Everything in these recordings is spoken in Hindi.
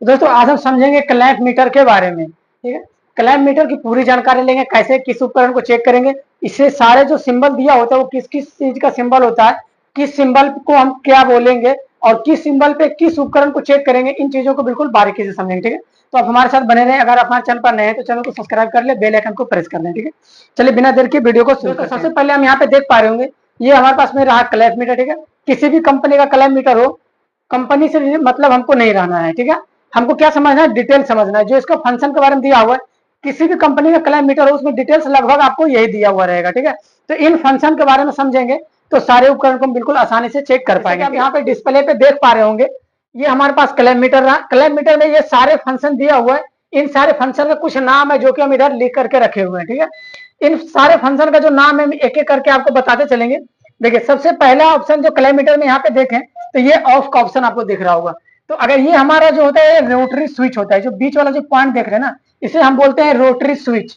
तो दोस्तों आज हम समझेंगे क्लैंप मीटर के बारे में। ठीक है, क्लैंप मीटर की पूरी जानकारी लेंगे, कैसे किस उपकरण को चेक करेंगे, इससे सारे जो सिंबल दिया होता है वो किस किस चीज का सिंबल होता है, किस सिंबल को हम क्या बोलेंगे और किस सिंबल पे किस उपकरण को चेक करेंगे, इन चीजों को बिल्कुल बारीकी से समझेंगे। ठीक है, तो आप हमारे साथ बने रहें। अगर आप हमारे चैनल पर नए हैं तो चैनल को सब्सक्राइब कर ले, बेल आइकन को प्रेस कर लें। ठीक है, चलिए बिना देर के वीडियो को शुरू करते हैं। सबसे पहले हम यहाँ पे देख पा रहे होंगे, ये हमारे पास में रहा क्लैंप मीटर। ठीक है, किसी भी कंपनी का क्लैंप मीटर हो, कंपनी से मतलब हमको नहीं रहना है। ठीक है, हमको क्या समझना है, डिटेल समझना है। जो इसका फंक्शन के बारे में दिया हुआ है, किसी भी कंपनी का क्लैंप मीटर हो उसमें डिटेल्स लगभग आपको यही दिया हुआ रहेगा। ठीक है, तो इन फंक्शन के बारे में समझेंगे तो सारे उपकरण को हम बिल्कुल आसानी से चेक कर पाएंगे। आप यहाँ पे डिस्प्ले पे देख पा रहे होंगे, ये हमारे पास क्लैंप मीटर रहा। क्लैंप मीटर में ये सारे फंक्शन दिया हुआ है। इन सारे फंक्शन का कुछ नाम है जो कि हम इधर लिख करके रखे हुए हैं। ठीक है, इन सारे फंक्शन का जो नाम है एक एक करके आपको बताते चलेंगे। देखिए, सबसे पहला ऑप्शन जो क्लैंप मीटर में यहाँ पे देखें तो ये ऑफ का ऑप्शन आपको दिख रहा होगा। तो अगर ये हमारा जो होता है रोटरी स्विच होता है, जो बीच वाला जो पॉइंट देख रहे हैं ना, इसे हम बोलते हैं रोटरी स्विच।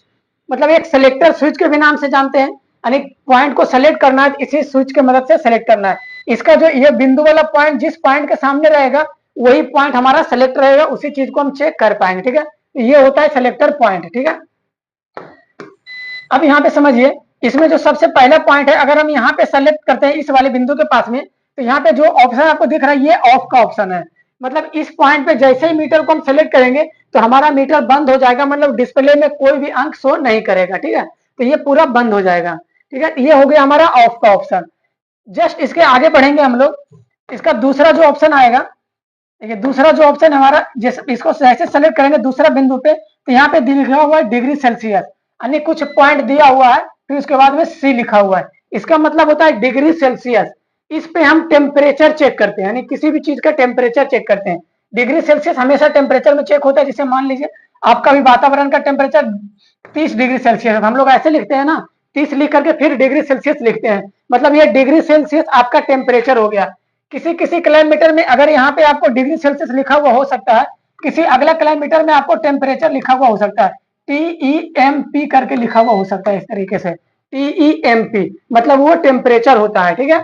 मतलब एक सेलेक्टर स्विच के भी नाम से जानते हैं, यानी पॉइंट को सेलेक्ट करना है इसी स्विच की मदद से सेलेक्ट करना है। इसका जो ये बिंदु वाला पॉइंट जिस पॉइंट के सामने रहेगा वही पॉइंट हमारा सेलेक्ट रहेगा, उसी चीज को हम चेक कर पाएंगे। ठीक है, ये होता है सेलेक्टर पॉइंट। ठीक है, अब यहाँ पे समझिए, इसमें जो सबसे पहला पॉइंट है, अगर हम यहाँ पे सेलेक्ट करते हैं इस वाले बिंदु के पास में, तो यहाँ पे जो ऑप्शन आपको दिख रहा है ये ऑफ का ऑप्शन है। मतलब इस पॉइंट पे जैसे ही मीटर को हम सेलेक्ट करेंगे तो हमारा मीटर बंद हो जाएगा, मतलब डिस्प्ले में कोई भी अंक शो नहीं करेगा। ठीक है, तो ये पूरा बंद हो जाएगा। ठीक है, ये हो गया हमारा ऑफ का ऑप्शन। जस्ट इसके आगे बढ़ेंगे हम लोग, इसका दूसरा जो ऑप्शन आएगा, देखिए दूसरा जो ऑप्शन हमारा, इसको जैसे सेलेक्ट करेंगे दूसरा बिंदु पे, तो यहाँ पे लिखा हुआ है डिग्री सेल्सियस, यानी कुछ पॉइंट दिया हुआ है, फिर उसके बाद में सी लिखा हुआ है। इसका मतलब होता है डिग्री सेल्सियस। इस पे हम टेम्परेचर चेक करते हैं, यानी किसी भी चीज का टेम्परेचर चेक करते हैं। डिग्री सेल्सियस हमेशा टेम्परेचर में चेक होता है। जैसे मान लीजिए आपका भी वातावरण का टेम्परेचर 30 डिग्री सेल्सियस है, हम लोग ऐसे लिखते हैं ना, 30 लिख करके फिर डिग्री सेल्सियस लिखते हैं, मतलब ये डिग्री सेल्सियस आपका टेम्परेचर हो गया। किसी किसी किलोमीटर में अगर यहाँ पे आपको डिग्री सेल्सियस लिखा हुआ हो सकता है, किसी अगला किलोमीटर में आपको टेम्परेचर लिखा हुआ हो सकता है, TEMP करके लिखा हुआ हो सकता है। इस तरीके से TEMP मतलब वो टेम्परेचर होता है। ठीक है,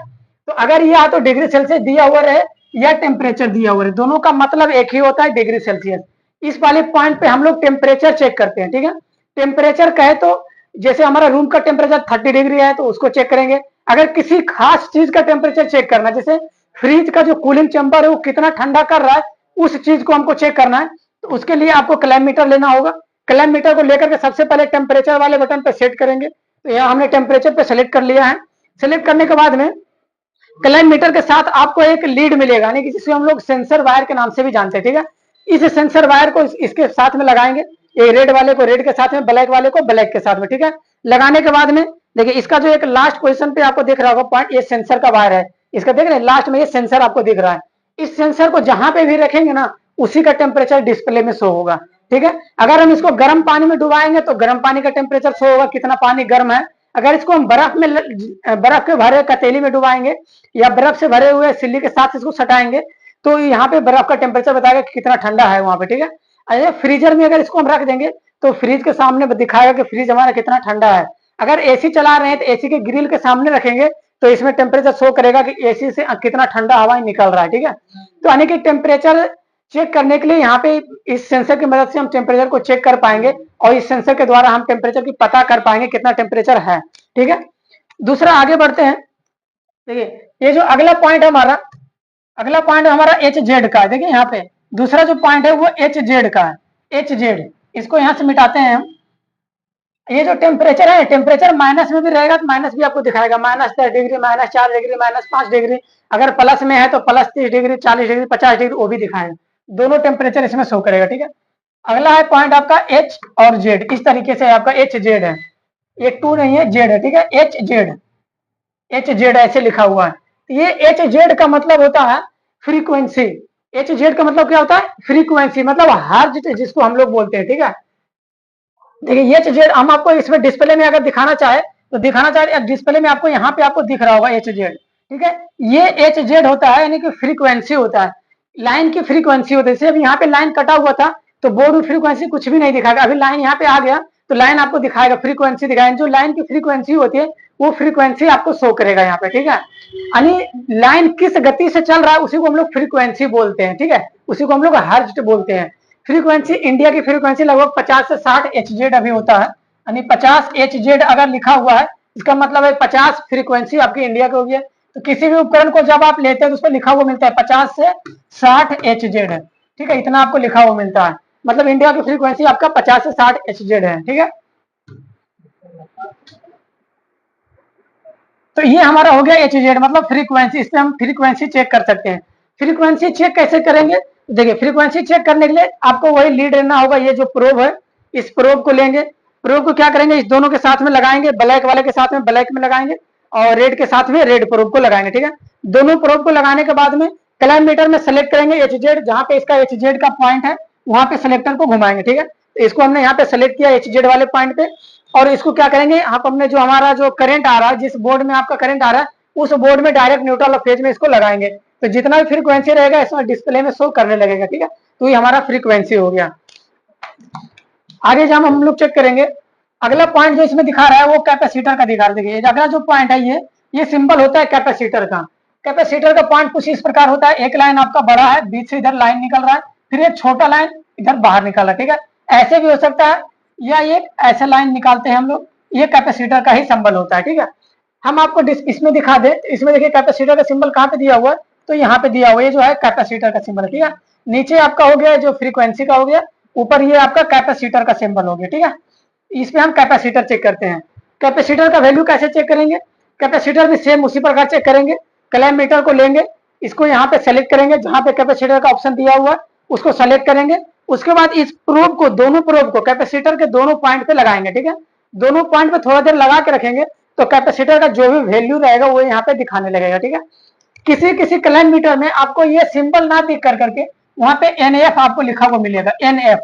तो अगर या तो डिग्री सेल्सियस दिया हुआ रहे या टेम्परेचर दिया हुआ रहे, दोनों का मतलब एक ही होता है, डिग्री सेल्सियस। इस वाले पॉइंट पे हम लोग टेम्परेचर चेक करते हैं। ठीक है, टेम्परेचर कहे तो जैसे हमारा रूम का टेम्परेचर 30 डिग्री है तो उसको चेक करेंगे। अगर किसी खास चीज का टेम्परेचर चेक करना, जैसे फ्रिज का जो कूलिंग चैम्बर है वो कितना ठंडा कर रहा है, उस चीज को हमको चेक करना है, तो उसके लिए आपको क्लैंप मीटर लेना होगा। क्लैंप मीटर को लेकर के सबसे पहले टेम्परेचर वाले बटन पे सेट करेंगे। तो यहाँ हमने टेम्परेचर पे सेलेक्ट कर लिया है। सेलेक्ट करने के बाद में क्लैंप मीटर के साथ आपको एक लीड मिलेगा, यानी जिसे हम लोग सेंसर वायर के नाम से भी जानते हैं। ठीक है, इस सेंसर वायर को इसके साथ में लगाएंगे, ये रेड वाले को रेड के साथ में, ब्लैक वाले को ब्लैक के साथ में। ठीक है, लगाने के बाद में देखिए इसका जो एक लास्ट पोजीशन पे आपको दिख रहा होगा पॉइंट, ये सेंसर का वायर है। इसका देख रहे हैं लास्ट में ये सेंसर आपको दिख रहा है। इस सेंसर को जहां पे भी रखेंगे ना, उसी का टेम्परेचर डिस्प्ले में शो होगा। ठीक है, अगर हम इसको गर्म पानी में डुबाएंगे तो गर्म पानी का टेम्परेचर शो होगा, कितना पानी गर्म है। अगर इसको हम बर्फ के भरे कतेली में डुबाएंगे या बर्फ से भरे हुए सिल्ली के साथ इसको सटाएंगे तो यहाँ पे बर्फ का टेम्परेचर बताएगा कि कितना ठंडा है वहां पे। ठीक है, अगर फ्रीजर में अगर इसको हम रख देंगे तो फ्रिज के सामने दिखाएगा कि फ्रिज हमारा कितना ठंडा है। अगर एसी चला रहे हैं तो एसी के ग्रिल के सामने रखेंगे तो इसमें टेम्परेचर शो करेगा कि एसी से कितना ठंडा हवा निकल रहा है। ठीक है, तो यानी कि टेम्परेचर चेक करने के लिए यहाँ पे इस सेंसर की मदद से हम टेम्परेचर को चेक कर पाएंगे और इस सेंसर के द्वारा हम टेम्परेचर की पता कर पाएंगे कितना टेम्परेचर है। ठीक है, दूसरा आगे बढ़ते हैं। देखिए ये जो अगला पॉइंट है हमारा, अगला पॉइंट हमारा HZ का है। देखिए यहाँ पे दूसरा जो पॉइंट है वो HZ का है। HZ, इसको यहाँ से मिटाते हैं हम। ये जो टेम्परेचर है, टेम्परेचर माइनस में भी रहेगा तो माइनस भी आपको दिखाएगा, -10 डिग्री, -4 डिग्री, -5 डिग्री। अगर प्लस में है तो +30 डिग्री, 40 डिग्री, 50 डिग्री वो भी दिखाएगा। दोनों टेम्परेचर इसमें शो करेगा। ठीक है, अगला है पॉइंट आपका H और Z। इस तरीके से आपका HZ है, ये 2 नहीं है, Z है। ठीक है, HZ ऐसे लिखा हुआ है। ये HZ का मतलब होता है फ्रीक्वेंसी। HZ का मतलब क्या होता है, फ्रीक्वेंसी, मतलब हर्ज जिसको हम लोग बोलते हैं। ठीक है, देखिए HZ हम आपको इसमें डिस्प्ले में अगर दिखाना चाहे तो दिखाना चाहे डिस्प्ले में आपको यहाँ पे आपको दिख रहा होगा HZ। ठीक है, ये HZ होता है, यानी कि फ्रीक्वेंसी होता है, लाइन की फ्रीक्वेंसी होती है। जैसे यहाँ पे लाइन कटा हुआ था तो बोर्ड में फ्रीक्वेंसी कुछ भी नहीं दिखाएगा, अभी लाइन यहाँ पे आ गया तो लाइन आपको दिखाएगा, फ्रीक्वेंसी दिखाएगा। जो लाइन की फ्रीक्वेंसी होती है वो फ्रीक्वेंसी आपको शो करेगा यहाँ पे, ठीक है। यानी लाइन किस गति से चल रहा है उसी को हम लोग फ्रीक्वेंसी बोलते हैं, ठीक है, उसी को हम लोग हर्ट्ज बोलते हैं। फ्रीक्वेंसी, इंडिया की फ्रीक्वेंसी लगभग 50 से 60 एचजेड अभी होता है, यानी 50 एचजेड अगर लिखा हुआ है इसका मतलब है 50 फ्रीक्वेंसी आपकी इंडिया की होगी है। तो किसी भी उपकरण को जब आप लेते हैं तो उस पर लिखा हुआ मिलता है 50 से 60 एचजेड है, ठीक है, इतना आपको लिखा हुआ मिलता है। मतलब इंडिया की फ्रीक्वेंसी आपका 50 से 60 एचजेड है, ठीक है। तो ये हमारा हो गया एचजेड मतलब फ्रीक्वेंसी, इससे हम फ्रीक्वेंसी चेक कर सकते हैं। फ्रीक्वेंसी चेक कैसे करेंगे, देखिए फ्रीक्वेंसी चेक करने के लिए आपको वही लीड लेना होगा, ये जो प्रोब है इस प्रोब को लेंगे, प्रोब को क्या करेंगे, इस दोनों के साथ में लगाएंगे, ब्लैक वाले के साथ में ब्लैक में लगाएंगे और रेड के साथ में रेड प्रोब को लगाएंगे, ठीक है। दोनों प्रोब को लगाने के बाद में क्लैम्प मीटर में सेलेक्ट करेंगे एचजेड, जहां पे इसका एचजेड का पॉइंट है वहां पे सिलेक्टर को घुमाएंगे, ठीक है। तो इसको हमने यहाँ पे सेलेक्ट किया एचजेड वाले पॉइंट पे, और इसको क्या करेंगे, यहाँ पर हमने जो हमारा जो करंट आ रहा है, जिस बोर्ड में आपका करंट आ रहा है उस बोर्ड में डायरेक्ट न्यूट्रल और फेज में इसको लगाएंगे, तो जितना भी फ्रीक्वेंसी रहेगा इसमें डिस्प्ले में शो करने लगेगा, ठीक है। तो ये हमारा फ्रीक्वेंसी हो गया। आगे जब हम लोग चेक करेंगे, अगला पॉइंट जो इसमें दिखा रहा है वो कैपेसिटर का दिखा रहा है। देखिए अगला जो पॉइंट है ये सिंबल होता है कैपेसिटर का। कैपेसिटर का पॉइंट कुछ इस प्रकार होता है, एक लाइन आपका बड़ा है, बीच से इधर लाइन निकल रहा है, फिर एक छोटा लाइन इधर बाहर निकल रहा है, ठीक है। ऐसे भी हो सकता है या ये ऐसे लाइन निकालते हैं हम लोग, ये कैपेसिटर का ही सिंबल होता है, ठीक है। हम आपको इसमें दिखा दें, इसमें देखिए कैपेसिटर का सिंबल कहाँ पे दिया हुआ है, तो यहाँ पे दिया हुआ है, ये जो है कैपेसिटर का सिंबल, ठीक है। नीचे आपका हो गया जो फ्रीक्वेंसी का हो गया, ऊपर ये आपका कैपेसिटर का सिंबल हो गया, ठीक है। इसमें हम कैपेसिटर चेक करते हैं। कैपेसिटर का वैल्यू कैसे चेक करेंगे, कैपेसिटर भी सेम उसी प्रकार चेक करेंगे। क्लैम्प मीटर को लेंगे, इसको यहाँ पे सेलेक्ट करेंगे, जहां पे कैपेसिटर का ऑप्शन दिया हुआ है उसको सेलेक्ट करेंगे। उसके बाद इस प्रोब को, दोनों प्रोब को कैपेसिटर के दोनों पॉइंट पे लगाएंगे, ठीक है। दोनों पॉइंट पे थोड़ा देर लगा के रखेंगे तो कैपेसिटर का जो भी वैल्यू रहेगा वो यहाँ पे दिखाने लगेगा, ठीक है। किसी किसी क्लैम्प मीटर में आपको ये सिंबल ना दिख कर करके वहां पे एनएफ आपको लिखा हुआ मिलेगा, एनएफ,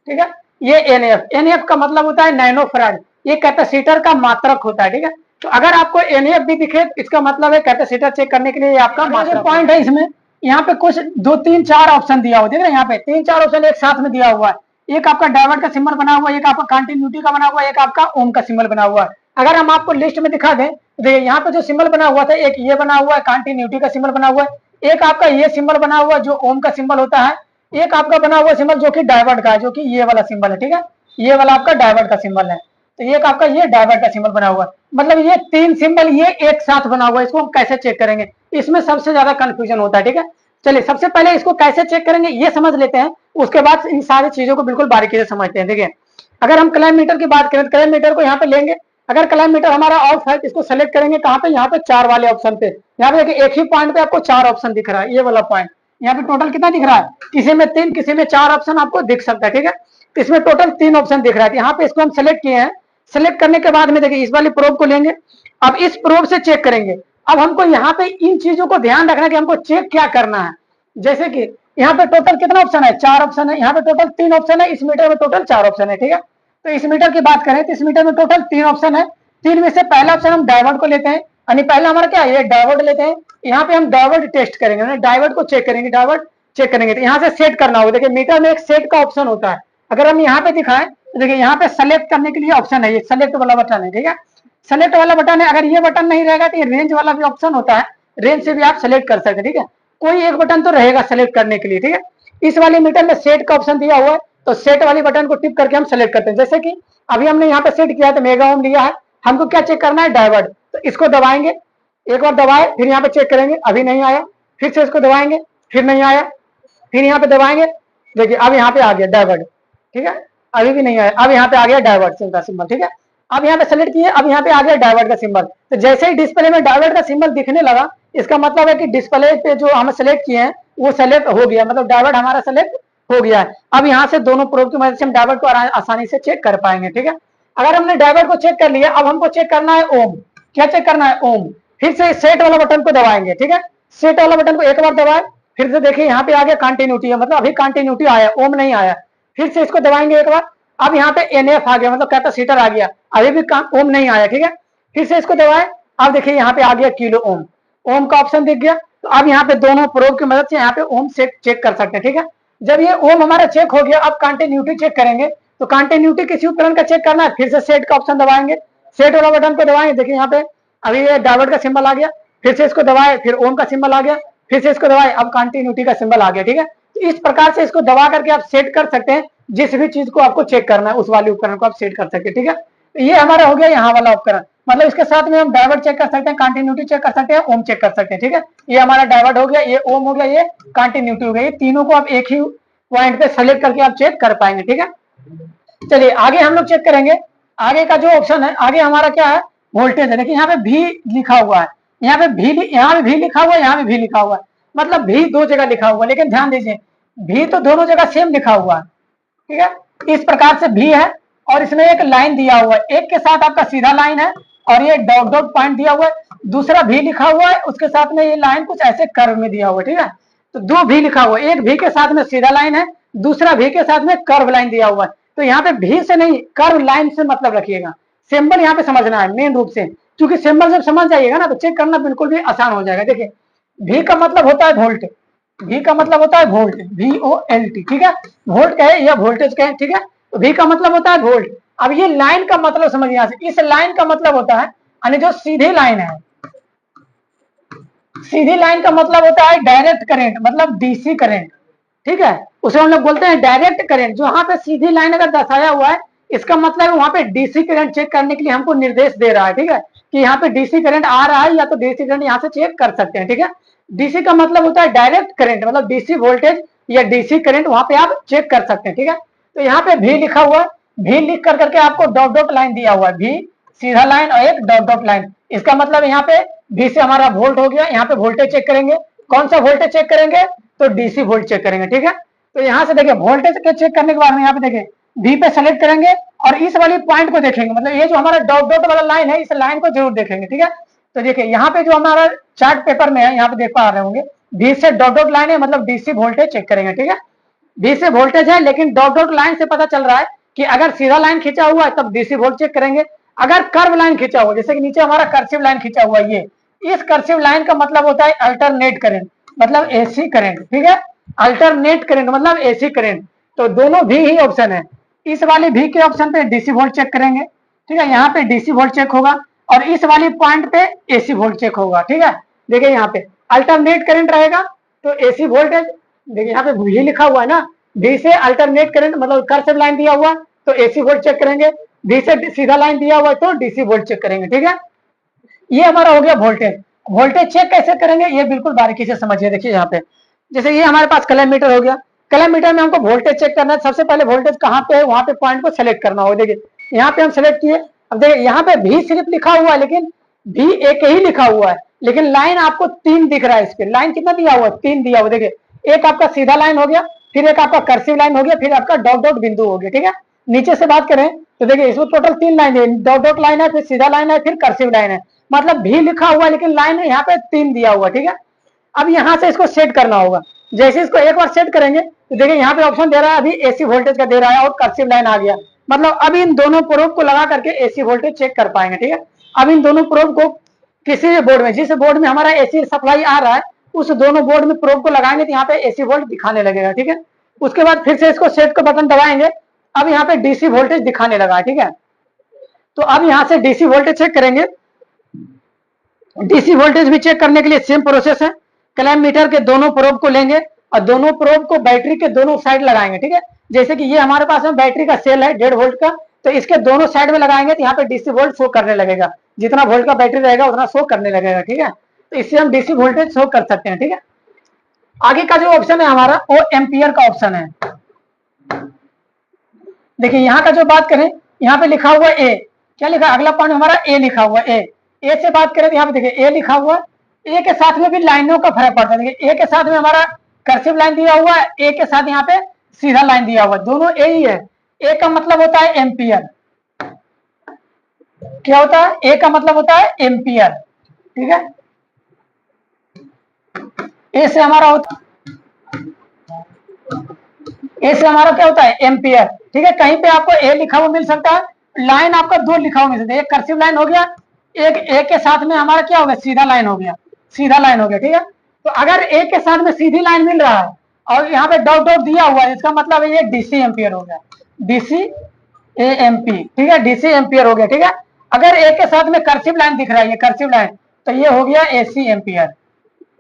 ठीक है। ये एनएफ, एनएफ का मतलब होता है नैनो फैराड, ये कैपेसिटर का मात्रक होता है, ठीक है। तो अगर आपको एनएफ भी दिखे इसका मतलब है कैपेसिटर चेक करने के लिए आपका मात्रक पॉइंट है। इसमें यहाँ पे कुछ 2 3 4 ऑप्शन दिया हुआ, देख रहे हैं यहाँ पे 3 4 ऑप्शन एक साथ में दिया हुआ है। एक आपका डायवर्ट का सिंबल बना हुआ है, एक आपका कंटिन्यूटी का बना हुआ है, एक आपका ओम का सिंबल बना हुआ है। अगर हम आपको लिस्ट में दिखा दें, देखिए यहाँ पे जो सिंबल बना हुआ था, एक ये बना हुआ है कंटिन्यूटी का सिंबल बना हुआ है, एक आपका ये सिंबल बना हुआ है जो ओम का सिंबल होता है, एक आपका बना हुआ सिंबल जो कि डायवर्ट का है, जो कि ये वाला सिंबल है, ठीक है। ये वाला आपका डायवर्ट का सिंबल है, तो एक आपका ये डायवर्ट का सिंबल बना हुआ है। मतलब ये 3 सिंबल ये एक साथ बना हुआ है, इसको हम कैसे चेक करेंगे, इसमें सबसे ज्यादा कंफ्यूजन होता है, ठीक है। चलिए सबसे पहले इसको कैसे चेक करेंगे ये समझ लेते हैं, उसके बाद इन सारी चीजों को बिल्कुल बारीकी से समझते हैं। देखिए अगर हम क्लैम्प मीटर की बात करें तो क्लैम्प मीटर को यहाँ पे लेंगे, अगर क्लैम्प मीटर हमारा ऑफ है तो इसको सेलेक्ट करेंगे कहाँ पे, यहाँ पे 4 वाले ऑप्शन पे। यहाँ पे देखिए एक ही पॉइंट पे आपको 4 ऑप्शन दिख रहा है, ये वाला पॉइंट, यहाँ पे टोटल कितना दिख रहा है, किसी में 3 किसी में 4 ऑप्शन आपको दिख सकता है, ठीक है। इसमें टोटल 3 ऑप्शन दिख रहा है, यहाँ पे इसको हम सेलेक्ट किए हैं। सेलेक्ट करने के बाद में देखिए इस वाली प्रोब को लेंगे, अब इस प्रोब से चेक करेंगे। अब हमको यहाँ पे इन चीजों को ध्यान रखना है कि हमको चेक क्या करना है। जैसे कि यहाँ पे टोटल कितना ऑप्शन है, 4 ऑप्शन है, यहाँ पे टोटल 3 ऑप्शन है, इस मीटर में टोटल 4 ऑप्शन है, ठीक है। तो इस मीटर की बात करें तो इस मीटर में टोटल 3 ऑप्शन है, 3 में से पहला ऑप्शन हम डायवर्ट को लेते हैं, यानी पहला हमारा क्या है, ये डायवर्ट लेते हैं। यहाँ पे हम डायवर्ट टेस्ट करेंगे, डायवर्ट को चेक करेंगे, डायवर्ट चेक करेंगे। तो यहाँ से सेट करना होगा, देखिए मीटर में एक सेट का ऑप्शन होता है। अगर हम यहाँ पे दिखाएं तो देखिए यहाँ पे सेलेक्ट करने के लिए ऑप्शन है, ये सेलेक्ट वाला बटन है, ठीक है। सेलेक्ट वाला बटन है, अगर ये बटन नहीं रहेगा तो ये रेंज वाला भी ऑप्शन होता है, रेंज से भी आप सेलेक्ट कर सकते हैं, ठीक है। कोई एक बटन तो रहेगा सेलेक्ट करने के लिए, ठीक है। इस वाले मीटर में सेट का ऑप्शन दिया हुआ है, तो सेट वाली बटन को टिप करके हम सेलेक्ट करते हैं। जैसे कि अभी हमने यहाँ पे सेट किया है तो मेगा ओम लिया है, हमको क्या चेक करना है, डायवर्ट, तो इसको दबाएंगे, एक बार दबाए फिर यहाँ पे चेक करेंगे, अभी नहीं आया, फिर से इसको दबाएंगे फिर नहीं आया, फिर यहाँ पे दबाएंगे, देखिए अब यहाँ पे आ गया डायवर्ट, ठीक है, अभी भी नहीं आया, अब यहाँ पे आ गया डायवर्ट का सिंबल, ठीक है। अब यहाँ पे सेलेक्ट किए, अब यहाँ पे आ गया डायवर्ट का सिंबल। तो जैसे ही डिस्प्ले में डायवर्ट का सिंबल दिखने लगा, इसका मतलब है कि डिस्प्ले पे जो हम सेलेक्ट किए हैं वो सेलेक्ट हो गया, मतलब डायवर्ट हमारा सेलेक्ट हो गया है। अब यहाँ से दोनों प्रोब की मदद से हम डायवर्ट को आसानी से चेक कर पाएंगे, ठीक है। अगर हमने डायवर्ट को चेक कर लिया, अब हमको चेक करना है ओम, क्या चेक करना है, ओम। फिर से सेट वाला बटन को दबाएंगे, ठीक है। सेट वाला बटन को एक बार दबाए, फिर से देखिए यहाँ पे आ गया कंटिन्यूटी है, मतलब अभी कंटिन्यूटी आया, ओम नहीं आया। फिर से इसको दबाएंगे एक बार, अब यहाँ पे एनएफ आ गया, मतलब कैपेसिटर आ गया, अभी भी ओम नहीं आया, ठीक है। फिर से इसको दबाए, अब देखिए यहाँ पे आ गया किलो ओम, ओम का ऑप्शन दिख गया। तो अब यहाँ पे दोनों प्रोब की मदद से यहाँ पे ओम चेक कर सकते हैं, ठीक है। जब ये ओम हमारा चेक हो गया, अब कंटिन्यूटी चेक करेंगे। तो कंटिन्यूटी किसी उपकरण का चेक करना है, फिर से सेट का ऑप्शन दबाएंगे, सेट वाला बटन को दबाएंगे, देखिए यहाँ पे अभी ये डायोड का सिंबल आ गया, फिर से इसको दबाए, फिर ओम का सिंबल आ गया, फिर से इसको दबाए, अब कंटिन्यूटी का सिंबल आ गया। ठीक है, तो इस प्रकार से इसको दबा करके आप सेट कर सकते हैं, जिस भी चीज को आपको चेक करना है उस वाले उपकरण को आप सेट कर सकते हैं। ठीक है, तो ये हमारा हो गया यहाँ वाला उपकरण, मतलब इसके साथ में हम डायोड चेक कर सकते हैं, कंटिन्यूटी चेक कर सकते हैं, ओम चेक कर सकते हैं। ठीक है, ये हमारा डायोड हो गया, ये ओम हो गया, ये कंटिन्यूटी हो गया, ये तीनों को आप एक ही पॉइंट पे सेलेक्ट करके आप चेक कर पाएंगे। ठीक है, चलिए आगे हम लोग चेक करेंगे। आगे का जो ऑप्शन है, आगे हमारा क्या है, वोल्टेज है। देखिए यहाँ पे भी लिखा हुआ है, यहाँ पे भी लिखा हुआ है, यहाँ पे भी लिखा हुआ है, मतलब भी दो जगह लिखा हुआ है, लेकिन ध्यान दीजिए भी तो दोनों जगह सेम लिखा हुआ है। ठीक है, इस प्रकार से भी है, और इसमें एक लाइन दिया हुआ है, एक के साथ आपका सीधा लाइन है, और ये डॉट डॉट पॉइंट दिया हुआ है, दूसरा भी लिखा हुआ है, उसके साथ में ये लाइन कुछ ऐसे कर्व में दिया हुआ है। ठीक है, तो दो भी लिखा हुआ है, एक भी के साथ में सीधा लाइन है, दूसरा भी के साथ में कर्व लाइन दिया हुआ है। तो यहाँ पे भी से नहीं, कर्व लाइन से मतलब रखिएगा, सिंबल यहाँ पे समझना है मेन रूप से, क्योंकि सिंबल जब समझ जाइएगा ना तो चेक करना बिल्कुल भी आसान हो जाएगा। देखिए भी का मतलब होता है वोल्ट, भी का मतलब होता है वोल्ट, VOLT। ठीक है, वोल्ट कहे या वोल्टेज कहे। ठीक है, तो भी का मतलब होता है वोल्ट। अब ये लाइन का मतलब समझिए, यहाँ से इस लाइन का मतलब होता है, यानी जो सीधी लाइन है, सीधी लाइन का मतलब होता है डायरेक्ट करंट, मतलब DC करंट। ठीक है, उसे हम लोग बोलते हैं डायरेक्ट करंट। जो यहाँ पे सीधी लाइन अगर दर्शाया हुआ है, इसका मतलब वहां पे DC करंट चेक करने के लिए हमको निर्देश दे रहा है। ठीक है, कि यहाँ पे DC करंट आ रहा है, या तो DC करंट यहाँ से चेक कर सकते हैं। ठीक है, DC का मतलब होता है डायरेक्ट करंट, मतलब DC वोल्टेज या DC करंट वहां पे आप चेक कर सकते हैं। ठीक है, तो यहाँ पे भी लिखा हुआ है, भी लिख कर करके आपको डॉट डॉट लाइन दिया हुआ है, भी सीधा लाइन और एक डॉट डॉट लाइन। इसका मतलब यहाँ पे भी से हमारा वोल्ट हो गया, यहाँ पे वोल्टेज चेक करेंगे, कौन सा वोल्टेज चेक करेंगे, तो DC वोल्ट चेक करेंगे। ठीक है, तो यहाँ से देखिए वोल्टेज के चेक करने के बाद में यहाँ पे देखिए भी पे सेलेक्ट करेंगे, और इस वाली पॉइंट को देखेंगे, मतलब ये जो हमारा डॉट डॉट वाला लाइन है, इस लाइन को जरूर देखेंगे। ठीक है, तो देखिए यहाँ पे जो हमारा चार्ट पेपर में है, यहाँ पे देख पा रहे होंगे, भी से डॉट डॉट लाइन है, मतलब DC वोल्टेज चेक करेंगे। ठीक है, भी से वोल्टेज है, लेकिन डॉट डॉट लाइन से पता चल रहा है कि अगर सीधा लाइन खींचा हुआ है तब DC वोल्ट चेक करेंगे, अगर कर्व लाइन खींचा हुआ, जैसे कि नीचे हमारा कर्सिव लाइन खींचा हुआ है, ये इस कर्सिव लाइन का मतलब होता है अल्टरनेट करंट, मतलब AC करंट। ठीक है, अल्टरनेट करंट मतलब AC करंट। तो दोनों भी ही ऑप्शन है, इस वाले भी के ऑप्शन पे DC वोल्ट चेक करेंगे। ठीक है, यहाँ पे DC वोल्ट चेक होगा, और इस वाली पॉइंट पे AC वोल्ट चेक होगा। ठीक है, देखिए यहाँ पे अल्टरनेट करंट रहेगा तो AC वोल्टेज, देखिए यहाँ पे भी लिखा हुआ है ना, भी से अल्टरनेट करंट मतलब कर्सिव लाइन दिया हुआ तो AC वोल्ट चेक करेंगे, भी से सीधा लाइन दिया हुआ है तो DC वोल्ट चेक करेंगे। ठीक है, ये हमारा हो गया वोल्टेज। वोल्टेज चेक कैसे करेंगे ये बिल्कुल बारीकी से समझिए। देखिए यहाँ पे जैसे ये हमारे पास कलम मीटर हो गया, कलम मीटर में हमको वोल्टेज चेक करना है, सबसे पहले वोल्टेज कहाँ पे है वहां पे पॉइंट को सेलेक्ट करना होगा। देखिए यहाँ पे हम सेलेक्ट किए, अब देखिए यहाँ पे भी सिर्फ लिखा हुआ है, लेकिन भी एक ही लिखा हुआ है, लेकिन लाइन आपको 3 दिख रहा है। इस पे लाइन कितना दिया हुआ है, 3 दिया हुआ। देखिए एक आपका सीधा लाइन हो गया, फिर एक आपका कर्सिव लाइन हो गया, फिर आपका डॉट डॉट बिंदु हो गया। ठीक है, नीचे से बात करें तो देखिए इसमें टोटल 3 लाइन है, डॉट डॉट लाइन है, फिर सीधा लाइन है, फिर कर्सिव लाइन है, मतलब भी लिखा हुआ है लेकिन लाइन यहाँ पे 3 दिया हुआ। ठीक है, अब यहाँ से इसको सेट करना होगा। जैसे इसको एक बार सेट करेंगे तो देखिए यहाँ पे ऑप्शन दे रहा है, अभी AC वोल्टेज का दे रहा है और कर्सिव लाइन आ गया, मतलब अब इन दोनों प्रोब को लगा करके AC वोल्टेज चेक कर पाएंगे। ठीक है, अब इन दोनों प्रोब को किसी भी बोर्ड में, जिस बोर्ड में हमारा AC सप्लाई आ रहा है, उस दोनों बोर्ड में प्रोब को लगाएंगे तो यहाँ पे AC वोल्ट दिखाने लगेगा। ठीक है, उसके बाद फिर से इसको सेट का बटन दबाएंगे, अब यहाँ पे DC वोल्टेज दिखाने लगा है। ठीक है, तो अब यहाँ से DC वोल्टेज चेक करेंगे। DC वोल्टेज भी चेक करने के लिए सेम प्रोसेस है, क्लैम्प मीटर के दोनों प्रोब को लेंगे और दोनों प्रोब को बैटरी के दोनों साइड लगाएंगे। ठीक है, जैसे कि ये हमारे पास में बैटरी का सेल है 1.5 वोल्ट का, तो इसके दोनों साइड में लगाएंगे तो यहाँ पे DC वोल्ट शो करने लगेगा, जितना वोल्ट का बैटरी रहेगा उतना शो करने लगेगा। ठीक है, तो इससे हम DC वोल्टेज शो कर सकते हैं। ठीक है, आगे का जो ऑप्शन है हमारा वो एम्पियर का ऑप्शन है। देखिए यहाँ का जो बात करें, यहाँ पे लिखा हुआ ए, क्या लिखा, अगला पॉइंट हमारा ए लिखा हुआ है। ए से बात करें तो यहाँ पे देखिए ए लिखा हुआ है, ए के साथ में भी लाइनों का फर्क पड़ता है। देखिए ए के साथ में हमारा कर्सिव लाइन दिया हुआ है, ए के साथ यहाँ पे सीधा लाइन दिया हुआ है, दोनों ए ही है। ए का मतलब होता है एम्पियर, क्या होता है, ए का मतलब होता है एम्पियर। ठीक है, ए से हमारा होता, ए से हमारा क्या होता है एम्पियर। ठीक है, कहीं पे आपको ए लिखा हुआ मिल सकता है, लाइन आपका 2 लिखा हुआ मिल सकता है, एक कर्सिव लाइन हो गया, एक ए के साथ में हमारा क्या हो गया, सीधा लाइन हो गया, सीधा लाइन हो गया। ठीक है, तो अगर ए के साथ में सीधी लाइन मिल रहा है और यहाँ पे डॉट डॉट दिया हुआ है, इसका मतलब ये DC एम्पियर हो गया, DC AMP। ठीक है, DC एम्पियर हो गया। ठीक है, अगर एक के साथ में कर्सिव लाइन दिख रहा है, ये कर्सिव लाइन, तो ये हो गया AC एम्पियर,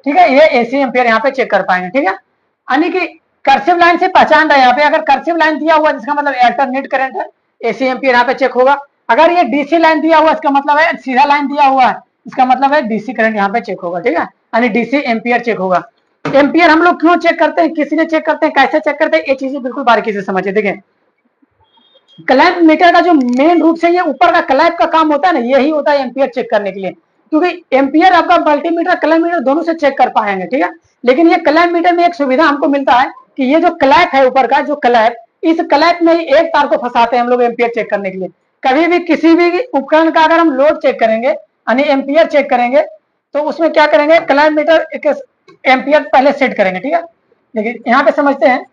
ठीक है, ये AC एम्पियर यहाँ पे चेक कर पाएंगे, ठीक है। यानी कि कर्सिव लाइन से पहचान रहे हैं यहाँ पे, अगर कर्सिव लाइन दिया हुआ जिसका मतलब अल्टरनेट करंट है, AC एम्पियर यहाँ पे चेक होगा। अगर ये DC लाइन दिया हुआ इसका मतलब है सीधा लाइन दिया हुआ है, इसका मतलब है DC करंट यहाँ पे चेक होगा, ठीक है, यानी DC एम्पियर चेक होगा। एम्पियर हम लोग क्यों चेक करते हैं, किस लिए चेक करते हैं, कैसे चेक करते हैं, ये चीजें बिल्कुल बारीकी से समझिए। देखें, क्लैंप मीटर का जो मेन रूप से ये ऊपर का क्लैंप का काम होता है ना, यही होता है एम्पियर चेक करने के लिए, क्योंकि एम्पियर आपका मल्टीमीटर क्लैंप मीटर दोनों से चेक कर पाएंगे, ठीक है। लेकिन ये क्लैंप मीटर में एक सुविधा हमको मिलता है कि ये जो क्लैंप है ऊपर का जो क्लैंप, इस क्लैंप में ही एक तार को फंसाते हैं हम लोग एम्पियर चेक करने के लिए। कभी भी किसी भी उपकरण का अगर हम लोड चेक करेंगे यानी एम्पियर चेक करेंगे, तो उसमें क्या करेंगे, क्लैंप मीटर एक एम्पियर पहले सेट करेंगे, ठीक है। देखिए यहाँ पे समझते हैं,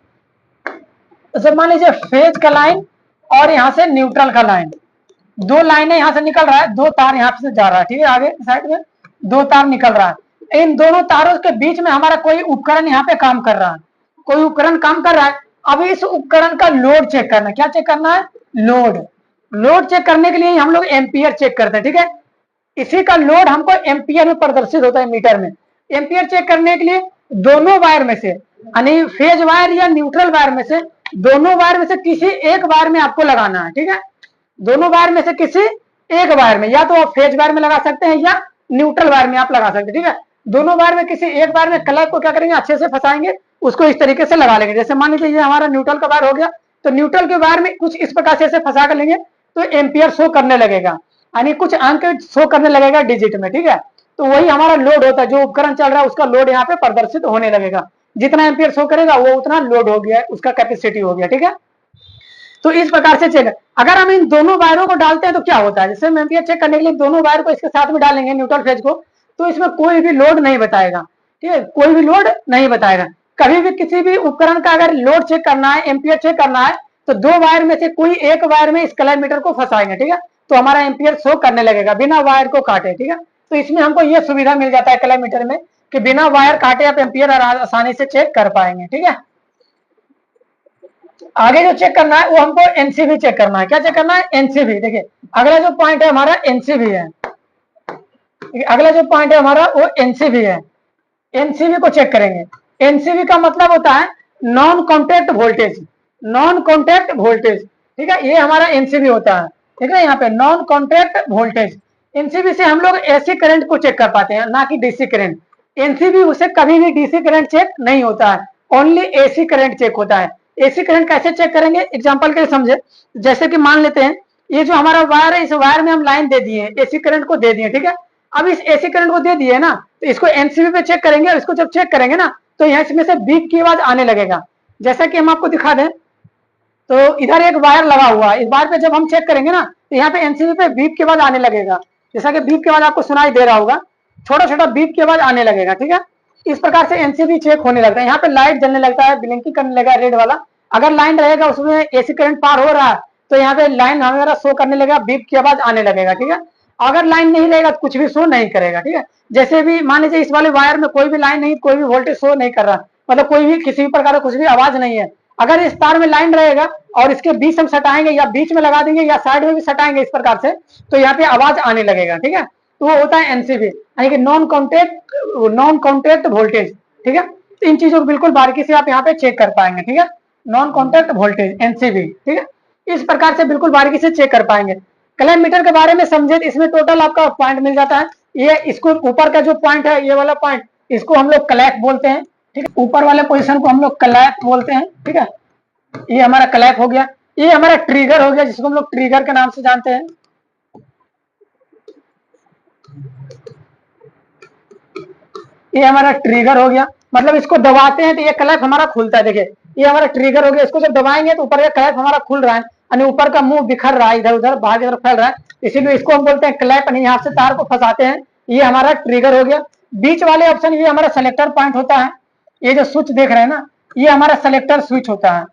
तो मान लीजिए फेज का लाइन और यहाँ से न्यूट्रल का लाइन, दो लाइनें यहाँ से निकल रहा है, दो तार यहाँ से जा रहा है, ठीक है, आगे साइड में दो तार निकल रहा है। इन दोनों तारों के बीच में हमारा कोई उपकरण यहाँ पे काम कर रहा है, कोई उपकरण काम कर रहा है। अब इस उपकरण का लोड चेक करना है, क्या चेक करना है, लोड चेक करने के लिए हम लोग एम्पियर चेक करते हैं, ठीक है। इसी का लोड हमको एम्पियर में प्रदर्शित होता है मीटर में। एम्पियर चेक करने के लिए दोनों वायर में से, यानी फेज वायर या न्यूट्रल वायर में से, दोनों वायर में से किसी एक वायर में आपको लगाना है, ठीक है। दोनों वायर में से किसी एक वायर में, या तो आप फेज वायर में लगा सकते हैं या न्यूट्रल वायर में आप लगा सकते हैं, ठीक है। दोनों वायर में किसी एक वायर में क्लैंप को क्या करेंगे, अच्छे से फंसाएंगे, उसको इस तरीके से लगा लेंगे। जैसे मान लीजिए ये हमारा न्यूट्रल का वायर हो गया, तो न्यूट्रल के वायर में कुछ इस प्रकार से फंसा कर लेंगे तो एम्पियर शो करने लगेगा, यानी कुछ अंक शो करने लगेगा डिजिट में, ठीक है। तो वही हमारा लोड होता है, जो उपकरण चल रहा है उसका लोड यहाँ पे प्रदर्शित होने लगेगा। जितना एम्पियर शो करेगा वो उतना लोड हो गया, उसका कैपेसिटी हो गया, ठीक है। तो इस प्रकार से चेक, अगर हम इन दोनों वायरों को डालते हैं तो क्या होता है, जैसे हम एम्पियर चेक करने के लिए दोनों वायर को इसके साथ में डालेंगे न्यूट्रल फेज को, तो इसमें कोई भी लोड नहीं बताएगा, ठीक है, कोई भी लोड नहीं बताएगा। कभी भी किसी भी उपकरण का अगर लोड चेक करना है, एम्पियर चेक करना है, तो दो वायर में से कोई एक वायर में इस क्लैंप मीटर को फंसाएंगे, ठीक है, तो हमारा एम्पियर शो करने लगेगा बिना वायर को काटे, ठीक है। तो इसमें हमको ये सुविधा मिल जाता है क्लैंप मीटर में कि बिना वायर काटे आप एम्पियर आसानी से चेक कर पाएंगे, ठीक है। आगे जो चेक करना है वो हमको एनसीबी चेक करना है। क्या चेक करना है, एनसीबी। देखिए अगला जो पॉइंट है हमारा एनसीबी है, अगला जो पॉइंट है हमारा वो एनसीबी है। एनसीबी को चेक करेंगे। एनसीबी का मतलब होता है non contact voltage, non contact voltage, ठीक है, ये हमारा एनसीबी होता है, ठीक है, यहाँ पे नॉन कॉन्टैक्ट वोल्टेज। एनसीबी से हम लोग एसी करंट को चेक कर पाते हैं, ना कि डीसी करंट। एनसीबी उसे कभी भी डीसी करंट चेक नहीं होता है, ओनली एसी करंट चेक होता है। एसी करंट कैसे चेक करेंगे, एग्जांपल के लिए समझे, जैसे कि मान लेते हैं ये जो हमारा वायर है, इस वायर में हम लाइन दे दिए, एसी करंट को दे दिए, ठीक है। अब इस एसी करंट को दे दिए ना, तो इसको एनसीबी पे चेक करेंगे, और इसको जब चेक करेंगे ना, तो यहाँ इसमें से बीप की आवाज आने लगेगा। जैसा कि हम आपको दिखा दें, तो इधर एक वायर लगा हुआ है, इस वायर पे जब हम चेक करेंगे ना, तो यहाँ पे एनसीबी पे बीप की आवाज आने लगेगा। जैसा कि बीप की आवाज आपको सुनाई दे रहा होगा, छोटा छोटा बीप की आवाज आने लगेगा, ठीक है। इस प्रकार से एनसीबी चेक होने लगता है। यहाँ पे लाइट जलने लगता है, ब्लिंकिंग करने लगेगा रेड वाला। अगर लाइन रहेगा उसमें एसी करंट पार हो रहा है, तो यहाँ पे लाइन हमारा शो करने लगेगा, बीप की आवाज आने लगेगा, ठीक है। अगर लाइन नहीं रहेगा तो कुछ भी शो नहीं करेगा, ठीक है। जैसे भी मान लीजिए इस वाले वायर में कोई भी लाइन नहीं, कोई भी वोल्टेज शो नहीं कर रहा, मतलब कोई भी किसी भी प्रकार का कुछ भी आवाज नहीं है। अगर इस तार में लाइन रहेगा और इसके बीच हम सटाएंगे, या बीच में लगा देंगे, या साइड में भी सटाएंगे इस प्रकार से, तो यहाँ पे आवाज आने लगेगा, ठीक है। तो वो होता है एनसीबी, यानी कि नॉन कॉन्टैक्ट वोल्टेज, ठीक है। तो इन चीजों को बिल्कुल बारीकी से आप यहाँ पे चेक कर पाएंगे, ठीक है। नॉन कॉन्टैक्ट वोल्टेज एनसीबी, ठीक है, इस प्रकार से बिल्कुल बारीकी से चेक कर पाएंगे। क्लैंप मीटर के बारे में समझे, इसमें टोटल आपका पॉइंट मिल जाता है। ये इसको ऊपर का जो पॉइंट है, ये वाला पॉइंट, इसको हम लोग क्लैंप बोलते हैं, ठीक है। ऊपर वाले पोजीशन को हम लोग क्लैंप बोलते हैं, ठीक है। ये हमारा क्लैंप हो गया। ये हमारा ट्रिगर हो गया, जिसको हम लोग ट्रिगर के नाम से जानते हैं। ये हमारा ट्रिगर हो गया, मतलब इसको दबाते हैं तो ये क्लैंप हमारा खुलता है। देखिए ये हमारा ट्रिगर हो गया, इसको जब दबाएंगे तो ऊपर का क्लैंप हमारा खुल रहा है, यानी ऊपर का मुंह बिखर रहा है, इधर उधर बाहर की तरफ फैल रहा है, इसीलिए इसको हम बोलते हैं क्लैंप, यानी यहाँ से तार को फंसाते हैं। ये हमारा ट्रिगर हो गया। बीच वाले ऑप्शन ये हमारा सेलेक्टर पॉइंट होता है। ये जो स्विच देख रहे हैं ना, ये हमारा सेलेक्टर स्विच होता है,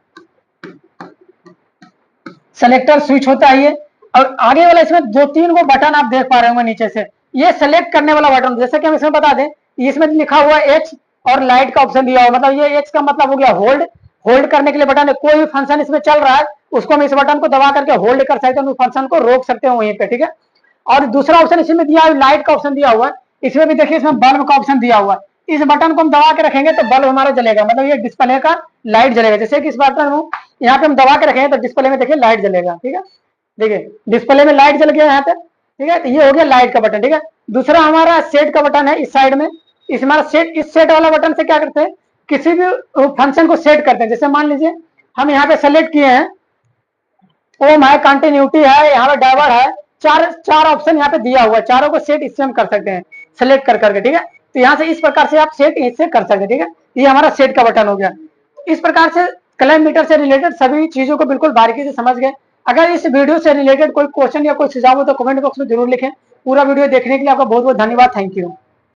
सेलेक्टर स्विच होता है ये। और आगे वाला इसमें दो तीन को बटन आप देख पा रहे होंगे नीचे से, ये सेलेक्ट करने वाला बटन। जैसे कि हम इसमें बता दें, इसमें लिखा हुआ एच और लाइट का ऑप्शन दिया हुआ, मतलब ये एच का मतलब हो गया होल्ड, होल्ड करने के लिए बटन है। कोई भी फंक्शन इसमें चल रहा है उसको हम इस बटन को दबा करके होल्ड कर सकते हैं, उस फंक्शन को रोक सकते हैं वहीं पे, ठीक है। और दूसरा ऑप्शन इसमें दिया है लाइट का ऑप्शन दिया हुआ है, इसमें भी देखिए इसमें बल्ब का ऑप्शन दिया हुआ है। इस बटन को हम दबा के रखेंगे तो बल्ब हमारा जलेगा, मतलब ये डिस्प्ले का लाइट जलेगा। जैसे कि इस बटन को यहाँ पे हम दबा के रखेंगे तो डिस्प्ले में देखिए लाइट जलेगा, ठीक है। देखिए डिस्प्ले में लाइट जल गया यहाँ पे, ठीक है। तो ये हो गया लाइट का बटन, ठीक है। दूसरा हमारा सेट का बटन है इस साइड में। इस हमारा सेट, इस सेट वाला बटन से क्या करते हैं, किसी भी फंक्शन को सेट करते हैं। जैसे मान लीजिए हम यहाँ पे सेलेक्ट किए हैं, ओम है, कंटिन्यूटी है, यहाँ पे डाइवर है, चार ऑप्शन यहाँ पे दिया हुआ है, चारों को सेट इससे हम कर सकते हैं, सेलेक्ट कर करके, ठीक है। तो यहाँ से इस प्रकार से आप सेट इससे कर सकते हैं, ठीक है। ये हमारा सेट का बटन हो गया। इस प्रकार से क्लाइम मीटर से रिलेटेड सभी चीजों को बिल्कुल बारीकी से समझ गए। अगर इस वीडियो से रिलेटेड कोई क्वेश्चन या कोई सुझाव हो तो कमेंट बॉक्स में जरूर लिखें। पूरा वीडियो देखने के लिए आपका बहुत बहुत धन्यवाद। Thank you.